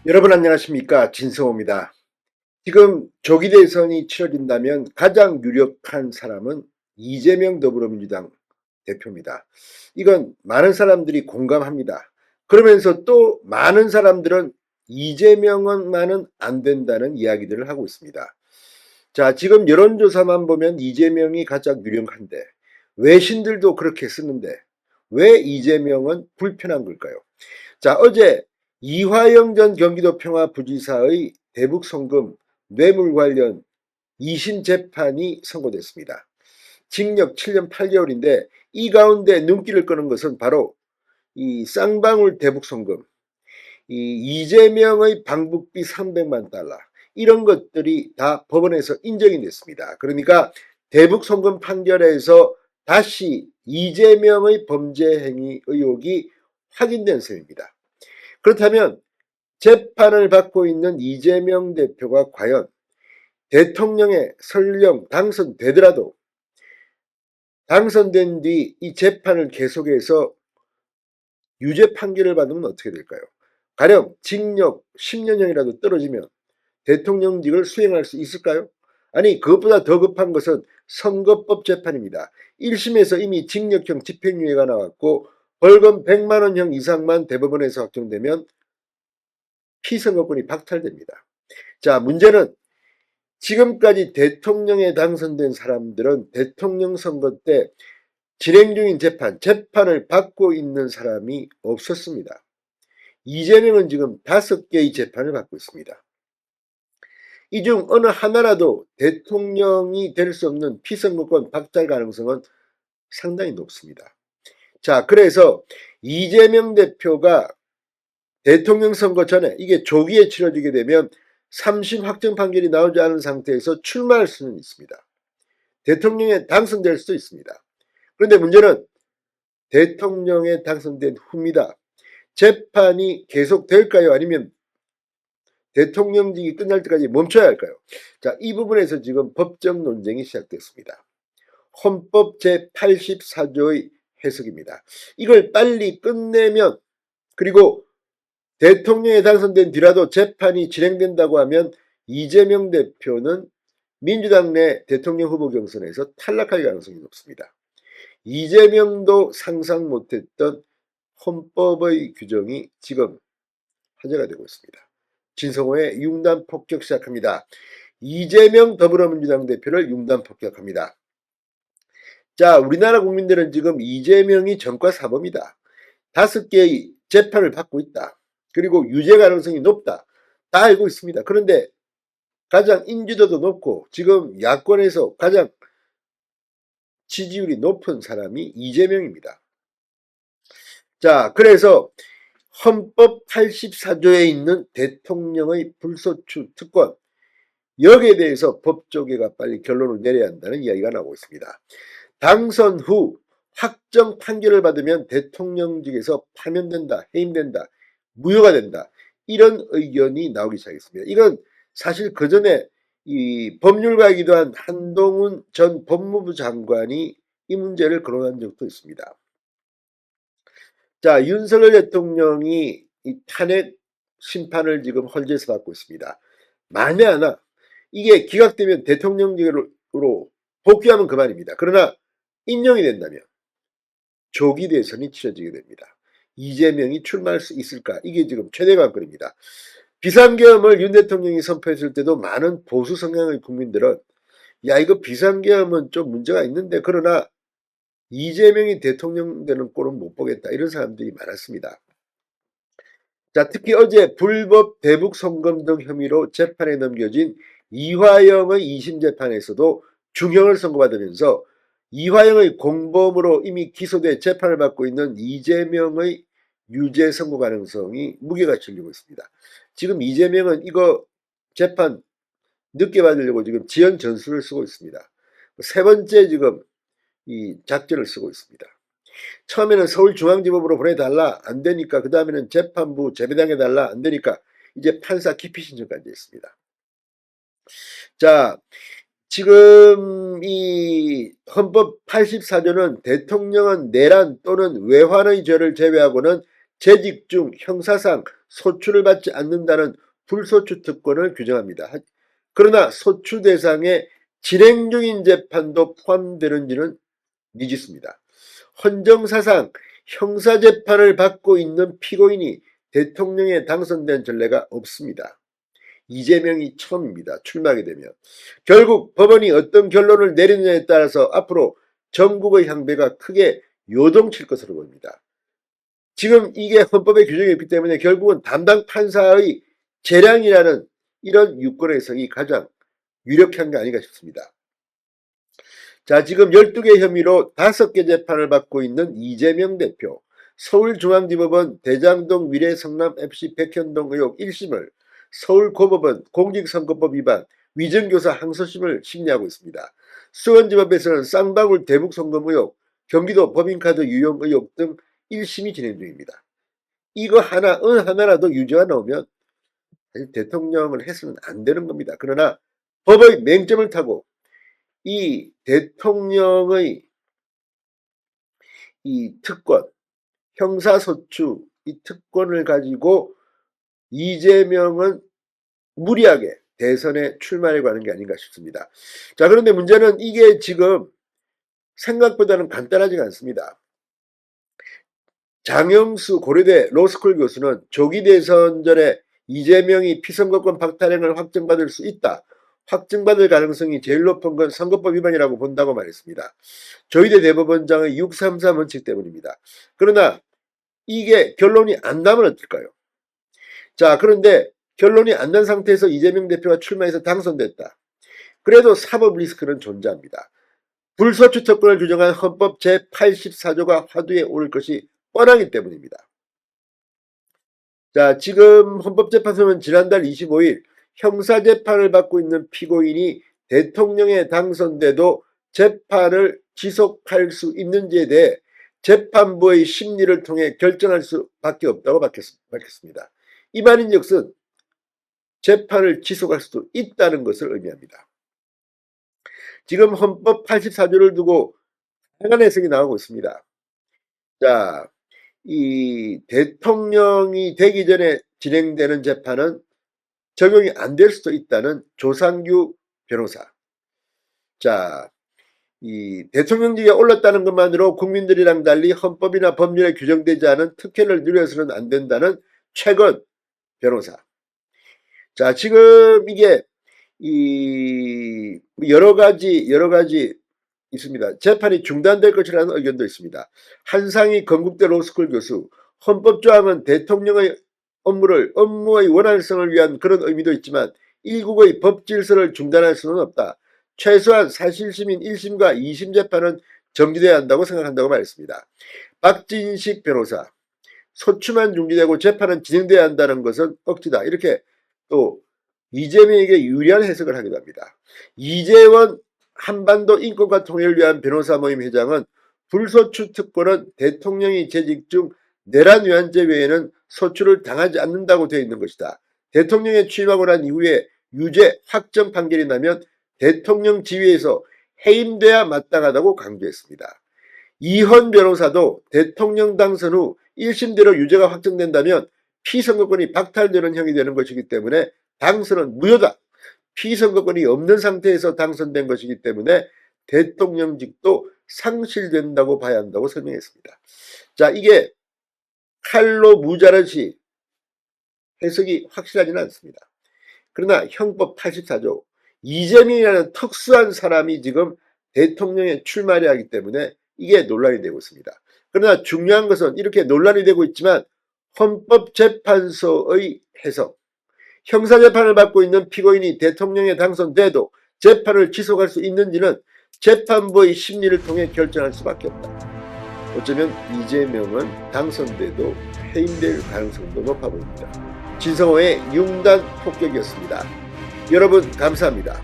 여러분 안녕하십니까, 진성호입니다. 지금 조기 대선이 치러진다면 가장 유력한 사람은 이재명 더불어민주당 대표입니다. 이건 많은 사람들이 공감합니다. 그러면서 또 많은 사람들은 이재명만은 안 된다는 이야기들을 하고 있습니다. 자, 지금 여론조사만 보면 이재명이 가장 유력한데, 외신들도 그렇게 쓰는데 왜 이재명은 불편한 걸까요? 자, 어제 이화영 전 경기도 평화부지사의 대북 송금 뇌물 관련 2심 재판이 선고됐습니다. 징역 7년 8개월인데 이 가운데 눈길을 끄는 것은 바로 이 쌍방울 대북 송금, 이 이재명의 방북비 300만 달러, 이런 것들이 다 법원에서 인정이 됐습니다. 그러니까 대북 송금 판결에서 다시 이재명의 범죄 행위 의혹이 확인된 셈입니다. 그렇다면 재판을 받고 있는 이재명 대표가 과연 대통령에 설령 당선되더라도 당선된 뒤 이 재판을 계속해서 유죄 판결을 받으면 어떻게 될까요? 가령 징역 10년형이라도 떨어지면 대통령직을 수행할 수 있을까요? 아니, 그것보다 더 급한 것은 선거법 재판입니다. 1심에서 이미 징역형 집행유예가 나왔고 벌금 100만 원형 이상만 대법원에서 확정되면 피선거권이 박탈됩니다. 자, 문제는 지금까지 대통령에 당선된 사람들은 대통령 선거 때 진행 중인 재판을 받고 있는 사람이 없었습니다. 이재명은 지금 5개의 재판을 받고 있습니다. 이 중 어느 하나라도 대통령이 될 수 없는 피선거권 박탈 가능성은 상당히 높습니다. 자, 그래서 이재명 대표가 대통령 선거 전에 이게 조기에 치러지게 되면 3심 확정 판결이 나오지 않은 상태에서 출마할 수는 있습니다. 대통령에 당선될 수도 있습니다. 그런데 문제는 대통령에 당선된 후입니다. 재판이 계속될까요? 아니면 대통령직이 끝날 때까지 멈춰야 할까요? 자, 이 부분에서 지금 법적 논쟁이 시작됐습니다. 헌법 제84조의 해석입니다. 이걸 빨리 끝내면, 그리고 대통령에 당선된 뒤라도 재판이 진행된다고 하면 이재명 대표는 민주당 내 대통령 후보 경선에서 탈락할 가능성이 높습니다. 이재명도 상상 못했던 헌법의 규정이 지금 화제가 되고 있습니다. 진성호의 융단 폭격 시작합니다. 이재명 더불어민주당 대표를 융단 폭격합니다. 자, 우리나라 국민들은 지금 이재명이 전과 사범이다, 5개의 재판을 받고 있다, 그리고 유죄 가능성이 높다, 다 알고 있습니다. 그런데 가장 인지도도 높고 지금 야권에서 가장 지지율이 높은 사람이 이재명입니다. 자, 그래서 헌법 84조에 있는 대통령의 불소추 특권, 여기에 대해서 법조계가 빨리 결론을 내려야 한다는 이야기가 나오고 있습니다. 당선 후 확정 판결을 받으면 대통령직에서 파면된다, 해임된다, 무효가 된다, 이런 의견이 나오기 시작했습니다. 이건 사실 그전에 이 법률가이기도 한 한동훈 전 법무부 장관이 이 문제를 거론한 적도 있습니다. 자, 윤석열 대통령이 이 탄핵 심판을 지금 헌재에서 받고 있습니다. 만에 하나 이게 기각되면 대통령직으로 복귀하면 그만입니다. 그러나 인용이 된다면 조기 대선이 치러지게 됩니다. 이재명이 출마할 수 있을까? 이게 지금 최대 관건입니다. 비상계엄을 윤 대통령이 선포했을 때도 많은 보수 성향의 국민들은 야, 이거 비상계엄은 좀 문제가 있는데, 그러나 이재명이 대통령 되는 꼴은 못 보겠다, 이런 사람들이 많았습니다. 자, 특히 어제 불법 대북 송금 등 혐의로 재판에 넘겨진 이화영의 2심 재판에서도 중형을 선고받으면서 이화영의 공범으로 이미 기소돼 재판을 받고 있는 이재명의 유죄 선고 가능성이 무게가 실리고 있습니다. 지금 이재명은 이거 재판 늦게 받으려고 지금 지연 전술을 쓰고 있습니다. 세 번째 지금 이 작전을 쓰고 있습니다. 처음에는 서울중앙지법으로 보내달라, 안 되니까 그 다음에는 재판부 재배당해달라, 안 되니까 이제 판사 기피 신청까지 했습니다. 자, 지금 이 헌법 84조는 대통령은 내란 또는 외환의 죄를 제외하고는 재직 중 형사상 소추를 받지 않는다는 불소추 특권을 규정합니다. 그러나 소추 대상에 진행 중인 재판도 포함되는지는 미지수입니다. 헌정사상 형사재판을 받고 있는 피고인이 대통령에 당선된 전례가 없습니다. 이재명이 처음입니다. 출마하게 되면. 결국 법원이 어떤 결론을 내리느냐에 따라서 앞으로 전국의 향배가 크게 요동칠 것으로 보입니다. 지금 이게 헌법에 규정이 있기 때문에 결국은 담당 판사의 재량이라는 이런 유권의 해석이 가장 유력한 게 아닌가 싶습니다. 자, 지금 12개 혐의로 5개 재판을 받고 있는 이재명 대표. 서울중앙지법은 대장동 위례 성남FC 백현동 의혹 1심을, 서울고법은 공직선거법 위반 위정교사 항소심을 심리하고 있습니다. 수원지법에서는 쌍방울 대북송금 의혹, 경기도 법인카드 유용 의혹 등 1심이 진행 중입니다. 이거 하나라도 유죄가 나오면 사실 대통령을 해서는 안 되는 겁니다. 그러나 법의 맹점을 타고 이 대통령의 이 특권, 형사소추 이 특권을 가지고 이재명은 무리하게 대선에 출마하려고 하는 게 아닌가 싶습니다. 자, 그런데 문제는 이게 지금 생각보다는 간단하지가 않습니다. 장영수 고려대 로스쿨 교수는 조기 대선 전에 이재명이 피선거권 박탈행을 확정받을 수 있다. 확정받을 가능성이 제일 높은 건 선거법 위반이라고 본다고 말했습니다. 조희대 대법원장의 633 원칙 때문입니다. 그러나 이게 결론이 안 나면 어떨까요? 자, 그런데 결론이 안 난 상태에서 이재명 대표가 출마해서 당선됐다. 그래도 사법 리스크는 존재합니다. 불소추 특권을 규정한 헌법 제84조가 화두에 오를 것이 뻔하기 때문입니다. 자, 지금 헌법재판소는 지난달 25일 형사재판을 받고 있는 피고인이 대통령에 당선돼도 재판을 지속할 수 있는지에 대해 재판부의 심리를 통해 결정할 수밖에 없다고 밝혔습니다. 이 말인즉슨 재판을 지속할 수도 있다는 것을 의미합니다. 지금 헌법 84조를 두고 다양한 해석이 나오고 있습니다. 자, 이 대통령이 되기 전에 진행되는 재판은 적용이 안 될 수도 있다는 조상규 변호사. 자, 이 대통령직에 올랐다는 것만으로 국민들이랑 달리 헌법이나 법률에 규정되지 않은 특혜를 누려서는 안 된다는 최건 변호사. 자, 지금 이게 이 여러 가지 있습니다. 재판이 중단될 것이라는 의견도 있습니다. 한상희 건국대 로스쿨 교수, 헌법조항은 대통령의 업무의 원활성을 위한 그런 의미도 있지만 일국의 법 질서를 중단할 수는 없다. 최소한 사실심인 1심과 2심 재판은 정지돼야 한다고 생각한다고 말했습니다. 박진식 변호사, 소추만 중지되고 재판은 진행돼야 한다는 것은 억지다. 이렇게 또 이재명에게 유리한 해석을 하기도 합니다. 이재원 한반도 인권과 통일을 위한 변호사 모임 회장은 불소추 특권은 대통령이 재직 중 내란 위반죄 외에는 소추를 당하지 않는다고 되어 있는 것이다. 대통령에 취임하고 난 이후에 유죄 확정 판결이 나면 대통령 지위에서 해임돼야 마땅하다고 강조했습니다. 이헌 변호사도 대통령 당선 후 1심대로 유죄가 확정된다면 피선거권이 박탈되는 형이 되는 것이기 때문에 당선은 무효다. 피선거권이 없는 상태에서 당선된 것이기 때문에 대통령직도 상실된다고 봐야 한다고 설명했습니다. 자, 이게 칼로 무자르시 해석이 확실하지는 않습니다. 그러나 형법 84조 이재명이라는 특수한 사람이 지금 대통령에 출마를 하기 때문에 이게 논란이 되고 있습니다. 그러나 중요한 것은 이렇게 논란이 되고 있지만 헌법재판소의 해석, 형사재판을 받고 있는 피고인이 대통령에 당선돼도 재판을 지속할 수 있는지는 재판부의 심리를 통해 결정할 수밖에 없다. 어쩌면 이재명은 당선돼도 해임될 가능성도 높아 보입니다. 진성호의 융단 폭격이었습니다. 여러분 감사합니다.